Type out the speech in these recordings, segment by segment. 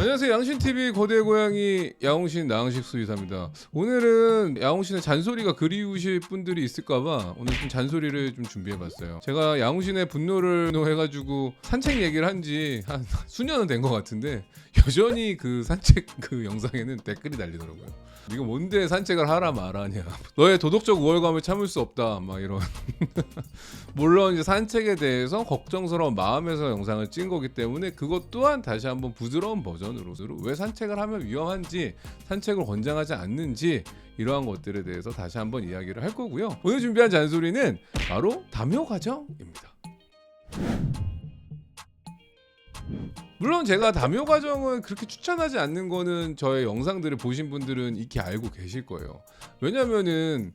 안녕하세요. 양신TV 거대 고양이 야옹신 나항식 수의사입니다. 오늘은 야옹신의 잔소리가 그리우실 분들이 있을까봐 오늘 좀 잔소리를 좀 준비해봤어요. 제가 야옹신의 분노를 해가지고 산책 얘기를 한 지 한 수년은 된 것 같은데 여전히 그 산책 그 영상에는 댓글이 달리더라고요. 이거 뭔데 산책을 하라 말하냐. 너의 도덕적 우월감을 참을 수 없다. 막 이런. 물론 이제 산책에 대해서 걱정스러운 마음에서 영상을 찍은 거기 때문에 그것 또한 다시 한번 부드러운 버전으로 왜 산책을 하면 위험한지, 산책을 권장하지 않는지 이러한 것들에 대해서 다시 한번 이야기를 할 거고요. 오늘 준비한 잔소리는 바로 담요 과정입니다. 물론 제가 담요 과정을 그렇게 추천하지 않는 거는 저의 영상들을 보신 분들은 익히 알고 계실 거예요. 왜냐면은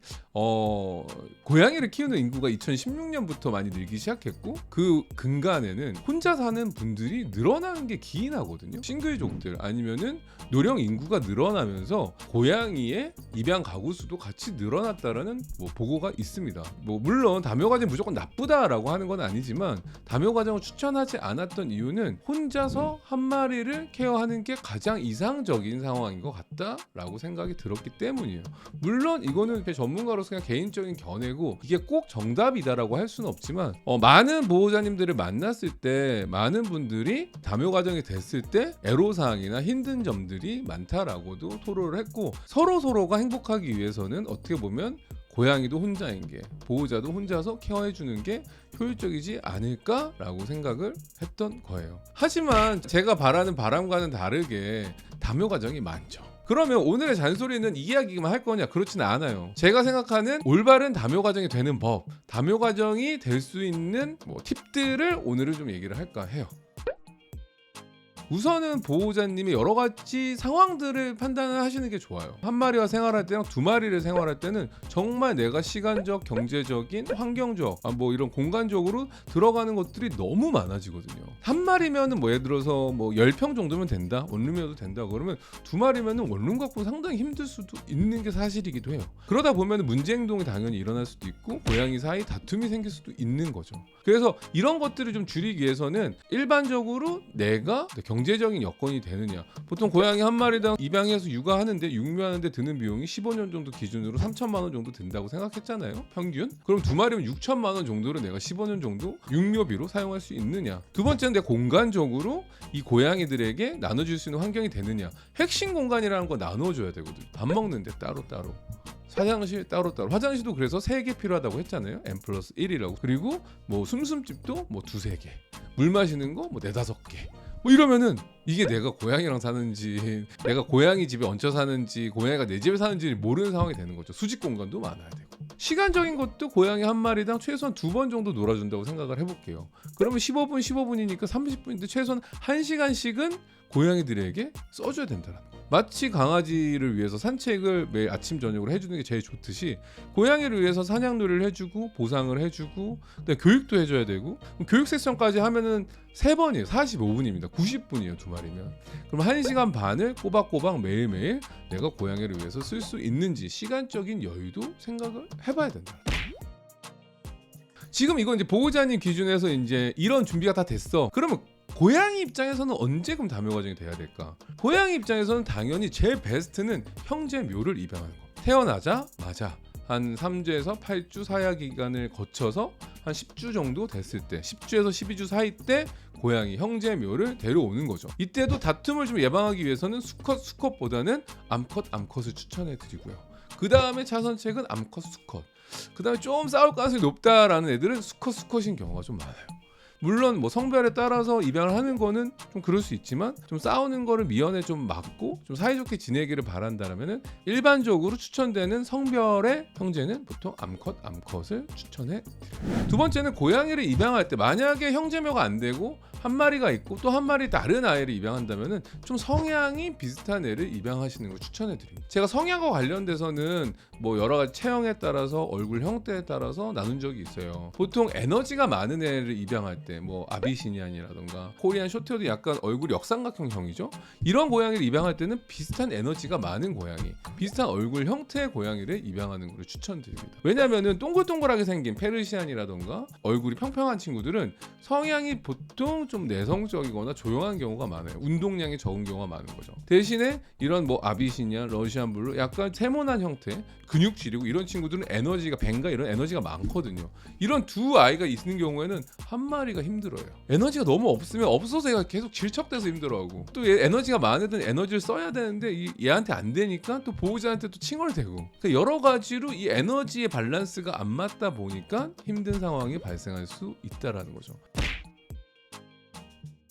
고양이를 키우는 인구가 2016년부터 많이 늘기 시작했고 그 근간에는 혼자 사는 분들이 늘어나는 게 기인하거든요. 싱글족들 아니면은 노령 인구가 늘어나면서 고양이의 입양 가구 수도 같이 늘어났다라는 보고가 있습니다. 물론 담요 과정이 무조건 나쁘다라고 하는 건 아니지만 담요 과정을 추천하지 않았던 이유는 혼자서 한 마리를 케어하는 게 가장 이상적인 상황인 것 같다라고 생각이 들었기 때문이에요. 물론 이거는 전문가로서 그냥 개인적인 견해고 이게 꼭 정답이다라고 할 수는 없지만 많은 보호자님들을 만났을 때 많은 분들이 담요 과정이 됐을 때 애로사항이나 힘든 점들이 많다라고도 토로를 했고 서로가 행복하기 위해서는 어떻게 보면 고양이도 혼자인 게 보호자도 혼자서 케어해주는 게 효율적이지 않을까라고 생각을 했던 거예요. 하지만 제가 바라는 바람과는 다르게 담요 과정이 많죠. 그러면 오늘의 잔소리는 이 이야기만 할 거냐? 그렇지는 않아요. 제가 생각하는 올바른 담요 과정이 되는 법, 담요 과정이 될 수 있는 팁들을 오늘은 좀 얘기를 할까 해요. 우선은 보호자님이 여러 가지 상황들을 판단을 하시는 게 좋아요. 한 마리와 생활할 때랑 두 마리를 생활할 때는 정말 내가 시간적, 경제적인, 환경적, 이런 공간적으로 들어가는 것들이 너무 많아지거든요. 한 마리면은 예를 들어서 10평 정도면 된다, 원룸이어도 된다 그러면 두 마리면은 원룸 갖고 상당히 힘들 수도 있는 게 사실이기도 해요. 그러다 보면 문제 행동이 당연히 일어날 수도 있고 고양이 사이 다툼이 생길 수도 있는 거죠. 그래서 이런 것들을 좀 줄이기 위해서는 일반적으로 내가 경제적인 여건이 되느냐. 보통 고양이 한 마리당 입양해서 육아하는데 육묘하는데 드는 비용이 15년 정도 기준으로 3천만 원 정도 든다고 생각했잖아요. 평균. 그럼 두 마리면 6천만 원 정도를 내가 15년 정도 육묘비로 사용할 수 있느냐. 두 번째는 내 공간적으로 이 고양이들에게 나눠줄 수 있는 환경이 되느냐. 핵심 공간이라는 거 나눠줘야 되거든. 밥 먹는데 따로따로. 화장실 따로따로. 화장실도 그래서 3개 필요하다고 했잖아요. N+1이라고. 그리고 숨숨집도 2-3개. 물 마시는 거 4-5개. 이러면은 이게 내가 고양이랑 사는지 내가 고양이 집에 얹혀 사는지 고양이가 내 집에 사는지 모르는 상황이 되는 거죠. 수직 공간도 많아야 되고 시간적인 것도 고양이 한 마리당 최소한 2번 정도 놀아준다고 생각을 해볼게요. 그러면 15분이니까 30분인데 최소한 1시간씩은 고양이들에게 써줘야 된다는 거예요. 마치 강아지를 위해서 산책을 매일 아침 저녁으로 해주는 게 제일 좋듯이 고양이를 위해서 사냥놀이를 해주고 보상을 해주고 교육도 해줘야 되고 교육 세션까지 하면은 3번이에요. 45분입니다. 90분이에요. 두 마리면. 그럼 1시간 반을 꼬박꼬박 매일매일 내가 고양이를 위해서 쓸 수 있는지 시간적인 여유도 생각을 해봐야 된다. 지금 이건 이제 보호자님 기준에서 이제 이런 준비가 다 됐어. 그러면 고양이 입장에서는 언제 그럼 담요 과정이 돼야 될까? 고양이 입장에서는 당연히 제일 베스트는 형제 묘를 입양하는 거. 태어나자마자 한 3주에서 8주 사야 기간을 거쳐서 한 10주 정도 됐을 때 10주에서 12주 사이 때 고양이 형제 묘를 데려오는 거죠. 이때도 다툼을 좀 예방하기 위해서는 수컷보다는 암컷을 추천해 드리고요. 그 다음에 차선책은 수컷. 그 다음에 좀 싸울 가능성이 높다라는 애들은 수컷인 경우가 좀 많아요. 물론 성별에 따라서 입양을 하는 거는 좀 그럴 수 있지만 좀 싸우는 거를 미연에 좀 막고 좀 사이좋게 지내기를 바란다면은 일반적으로 추천되는 성별의 형제는 보통 암컷을 추천해 드려요. 두 번째는 고양이를 입양할 때 만약에 형제묘가 안 되고 한 마리가 있고 또 한 마리 다른 아이를 입양한다면은 좀 성향이 비슷한 애를 입양하시는 걸 추천해 드립니다. 제가 성향과 관련돼서는 여러 가지 체형에 따라서 얼굴 형태에 따라서 나눈 적이 있어요. 보통 에너지가 많은 애를 입양할 때 아비시니안이라던가 코리안 쇼트헤어도 약간 얼굴이 역삼각형이죠. 이런 고양이를 입양할 때는 비슷한 에너지가 많은 고양이, 비슷한 얼굴 형태의 고양이를 입양하는 걸 추천드립니다. 왜냐면은 동글동글하게 생긴 페르시안이라던가 얼굴이 평평한 친구들은 성향이 보통 좀 내성적이거나 조용한 경우가 많아요. 운동량이 적은 경우가 많은 거죠. 대신에 이런 뭐 아비시니아, 러시안 블루 약간 세모난 형태, 근육질이고 이런 친구들은 에너지가 벤가 이런 에너지가 많거든요. 이런 두 아이가 있는 경우에는 한 마리가 힘들어요. 에너지가 너무 없으면 없어서 얘가 계속 질척돼서 힘들어하고 또 얘 에너지가 많은 애들은 에너지를 써야 되는데 얘한테 안 되니까 또 보호자한테 또 칭얼대고 그러니까 여러 가지로 이 에너지의 밸런스가 안 맞다 보니까 힘든 상황이 발생할 수 있다라는 거죠.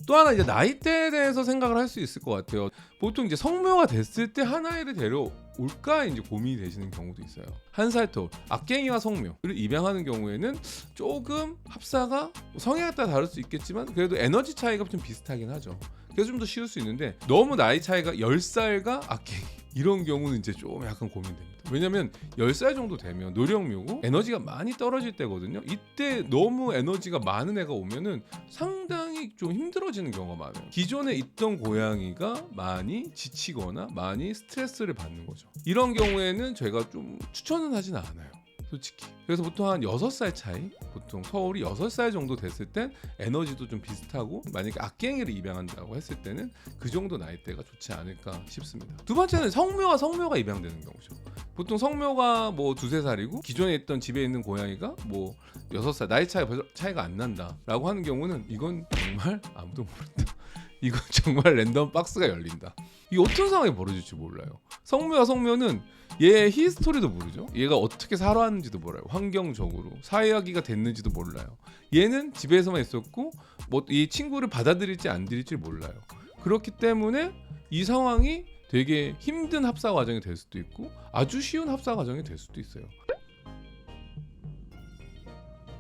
또 하나 이제 나이대에 대해서 생각을 할 수 있을 것 같아요. 보통 이제 성묘가 됐을 때 한 아이를 데려올까 이제 고민이 되시는 경우도 있어요. 한 살 터 악갱이와 성묘를 입양하는 경우에는 조금 합사가 성향에 따라 다를 수 있겠지만 그래도 에너지 차이가 좀 비슷하긴 하죠. 그래서 좀 더 쉬울 수 있는데 너무 나이 차이가 10살과 악갱이 이런 경우는 이제 좀 약간 고민됩니다. 왜냐면 10살 정도 되면 노령묘고 에너지가 많이 떨어질 때거든요. 이때 너무 에너지가 많은 애가 오면은 상당히 좀 힘들어지는 경우가 많아요. 기존에 있던 고양이가 많이 지치거나 많이 스트레스를 받는 거죠. 이런 경우에는 제가 좀 추천은 하진 않아요. 솔직히. 그래서 보통 한 6살 차이, 보통 서울이 6살 정도 됐을 땐 에너지도 좀 비슷하고 만약에 악갱이를 입양한다고 했을 때는 그 정도 나이대가 좋지 않을까 싶습니다. 두 번째는 성묘가 입양되는 경우죠. 보통 성묘가 뭐 2-3살이고 기존에 있던 집에 있는 고양이가 뭐 6살 나이 차이가 안 난다라고 하는 경우는 이건 정말 아무도 모른다. 이건 정말 랜덤 박스가 열린다. 이 어떤 상황이 벌어질지 몰라요. 성묘는 얘의 히스토리도 모르죠. 얘가 어떻게 살아왔는지도 몰라요. 환경적으로 사회화기가 됐는지도 몰라요. 얘는 집에서만 있었고 뭐 이 친구를 받아들일지 안 들일지 몰라요. 그렇기 때문에 이 상황이 되게 힘든 합사 과정이 될 수도 있고 아주 쉬운 합사 과정이 될 수도 있어요.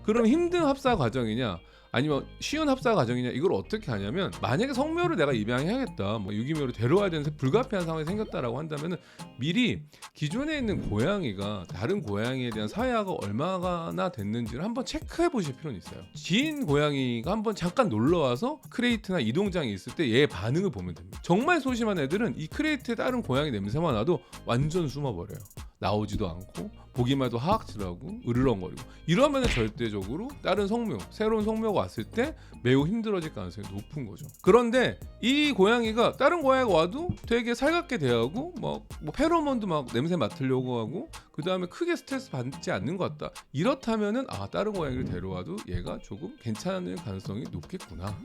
그럼 힘든 합사 과정이냐 아니면 쉬운 합사 과정이냐 이걸 어떻게 하냐면 만약에 성묘를 내가 입양해야겠다 뭐 유기묘를 데려와야 되는 불가피한 상황이 생겼다라고 한다면은 미리 기존에 있는 고양이가 다른 고양이에 대한 사회화가 얼마나 됐는지를 한번 체크해 보실 필요는 있어요. 지인 고양이가 한번 잠깐 놀러와서 크레이트나 이동장에 있을 때 얘의 반응을 보면 됩니다. 정말 소심한 애들은 이 크레이트에 다른 고양이 냄새만 나도 완전 숨어버려요. 나오지도 않고 보기만 해도 하악질하고 으르렁거리고 이러면 절대적으로 다른 새로운 성묘가 왔을 때 매우 힘들어질 가능성이 높은 거죠. 그런데 이 고양이가 다른 고양이가 와도 되게 살갑게 대하고 뭐 페로몬도 막 냄새 맡으려고 하고 그 다음에 크게 스트레스 받지 않는 것 같다. 이렇다면은 다른 고양이를 데려와도 얘가 조금 괜찮을 가능성이 높겠구나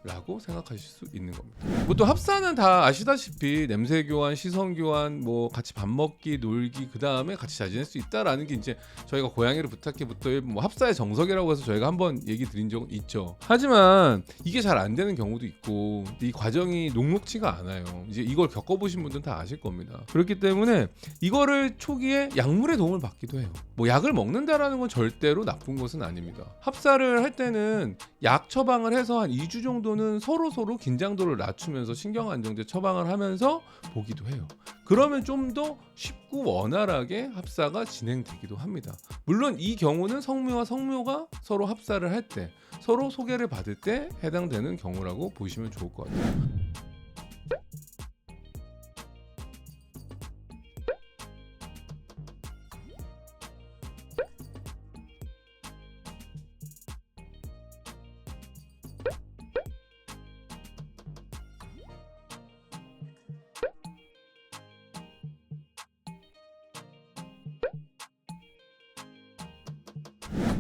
라고 생각하실 수 있는 겁니다. 보통 합사는 다 아시다시피 냄새 교환, 시선 교환, 뭐 같이 밥 먹기, 놀기, 그 다음에 같이 잘 지낼 수 있다라는 게 이제 저희가 고양이를 부탁해부터의 뭐 합사의 정석이라고 해서 저희가 한번 얘기 드린 적은 있죠. 하지만 이게 잘 안 되는 경우도 있고 이 과정이 녹록치가 않아요. 이제 이걸 겪어보신 분들은 다 아실 겁니다. 그렇기 때문에 이거를 초기에 약물의 도움을 받기도 해요. 뭐 약을 먹는다라는 건 절대로 나쁜 것은 아닙니다. 합사를 할 때는 약 처방을 해서 한 2주 정도 서로 긴장도를 낮추면서 신경안정제 처방을 하면서 보기도 해요. 그러면 좀 더 쉽고 원활하게 합사가 진행되기도 합니다. 물론 이 경우는 성묘와 성묘가 서로 합사를 할 때 서로 소개를 받을 때 해당되는 경우라고 보시면 좋을 것 같아요.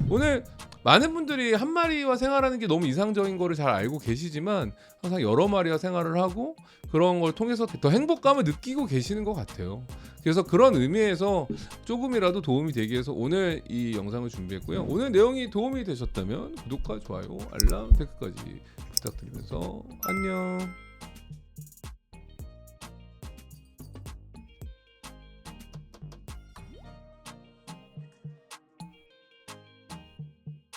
오늘 많은 분들이 한 마리와 생활하는 게 너무 이상적인 거를 잘 알고 계시지만 항상 여러 마리와 생활을 하고 그런 걸 통해서 더 행복감을 느끼고 계시는 것 같아요. 그래서 그런 의미에서 조금이라도 도움이 되기 위해서 오늘 이 영상을 준비했고요. 오늘 내용이 도움이 되셨다면 구독과 좋아요, 알람, 댓글까지 부탁드리면서 안녕.